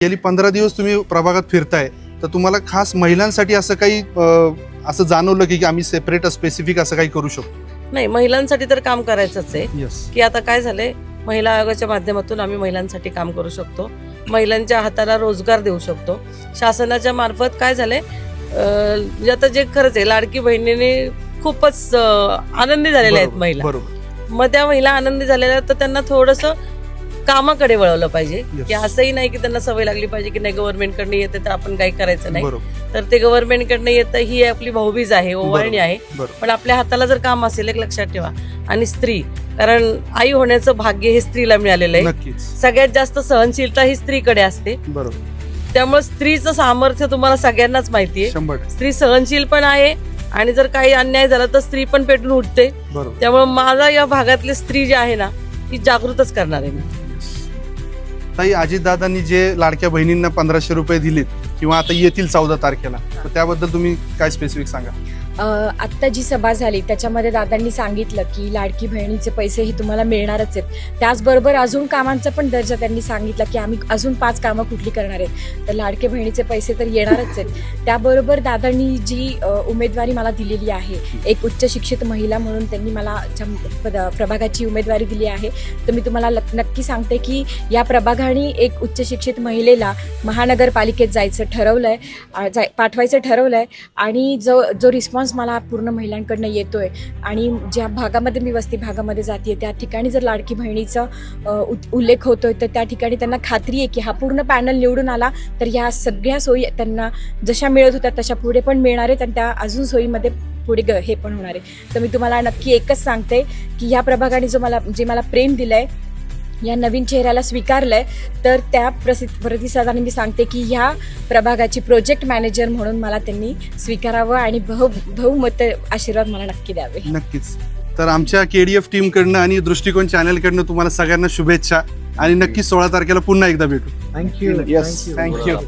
गेली 15 दिवस तुम्ही प्रभागात फिरताय, तर तुम्हाला खास महिलांसाठी असं काही असं जाणवलं की आम्ही सेपरेट स्पेसिफिक असं काही करू शकतो? नाही, महिलांसाठी तर काम करायचंच आहे. यस. की आता काय झालंय, महिला आयोगाच्या माध्यमातून आम्ही महिलांसाठी काम करू शकतो, महिलांच्या हाताला रोजगार देऊ शकतो. शासनाच्या मार्फत काय झालंय, म्हणजे आता जे खरंच आहे, लाडकी बहिणीने खूपच आनंदी झालेल्या आहेत महिला. बरोबर. मग त्या महिला आनंदी झालेल्या आहेत, तर त्यांना थोडंसं कामाकडे वळवलं पाहिजे. की असंही नाही की त्यांना सवय लागली पाहिजे की नाही गव्हर्नमेंटकडनं येते तर आपण काही करायचं नाही. बरोबर. तर ते गव्हर्नमेंटकडनं येतं ही आपली भाऊबीज आहे, ओवाळणी आहे. पण आपल्या हाताला जर काम असेल, एक लक्षात ठेवा, आणि स्त्री, कारण आई होण्याचं भाग्य हे स्त्रीला मिळालेलं आहे. नक्कीच. सगळ्यात जास्त सहनशीलता ही स्त्रीकडे असते. बरोबर. त्यामुळे स्त्रीचं सामर्थ्य तुम्हाला सगळ्यांनाच माहितीये. 100%. स्त्री सहनशील पण आहे, आणि जर काही अन्याय झाला तर स्त्री पण पेटून उठते. बरोबर. त्यामुळे माझा या भागातली स्त्री जी आहे ना, ती जागृतच करणार आहे मी. ताई, अजितदादांनी जे लाडक्या बहिणींना 1500 रुपये दिलेत किंवा आता येतील 14 तारखेला, तर त्याबद्दल तुम्ही काय स्पेसिफिक सांगा? आत्ता जी सभा झाली त्याच्यामध्ये दादांनी सांगितलं की लाडकी बहिणीचे पैसे हे तुम्हाला मिळणारच आहेत. त्याचबरोबर अजून कामांचा पण दर्जा त्यांनी सांगितला की आम्ही अजून 5 कामं कुठली करणार आहेत, तर लाडके बहिणीचे पैसे तर येणारच आहेत. त्याबरोबर दादांनी जी उमेदवारी मला दिलेली आहे, एक उच्च शिक्षित महिला म्हणून त्यांनी मला प्रभागाची उमेदवारी दिली आहे. तर मी तुम्हाला नक्की सांगते की या प्रभागाने एक उच्च शिक्षित महिलेला महानगरपालिकेत जायचं ठरवलंय, पाठवायचं ठरवलंय. आणि जो रिस्पॉन्स मला पूर्ण महिलांकडनं येतोय, आणि ज्या भागामध्ये मी वस्ती भागामध्ये जाते त्या ठिकाणी जर लाडकी बहिणीचा उल्लेख होतोय, तर त्या ठिकाणी त्यांना खात्री आहे की हा पूर्ण पॅनल निवडून आला तर या सगळ्या सोयी त्यांना जशा मिळत होत्या तशा पुढे पण मिळणार आहेत, आणि त्या अजून सोयीमध्ये पुढे हे पण होणार आहे. तर मी तुम्हाला नक्की एकच सांगते की ह्या प्रभागाने जे मला प्रेम दिलंय, या नवीन चेहऱ्याला स्वीकारलंय, तर त्या प्रतिसादाने मी सांगते की ह्या प्रभागाची प्रोजेक्ट मॅनेजर म्हणून मला त्यांनी स्वीकारावं आणि बहुमत आशीर्वाद मला नक्की द्यावे. नक्कीच. तर आमच्या KDF टीमकडनं आणि दृष्टिकोन चॅनलकडनं तुम्हाला सगळ्यांना शुभेच्छा, आणि नक्की 16 तारखेला पुन्हा एकदा भेटू. थँक्यू. Yes, thank you.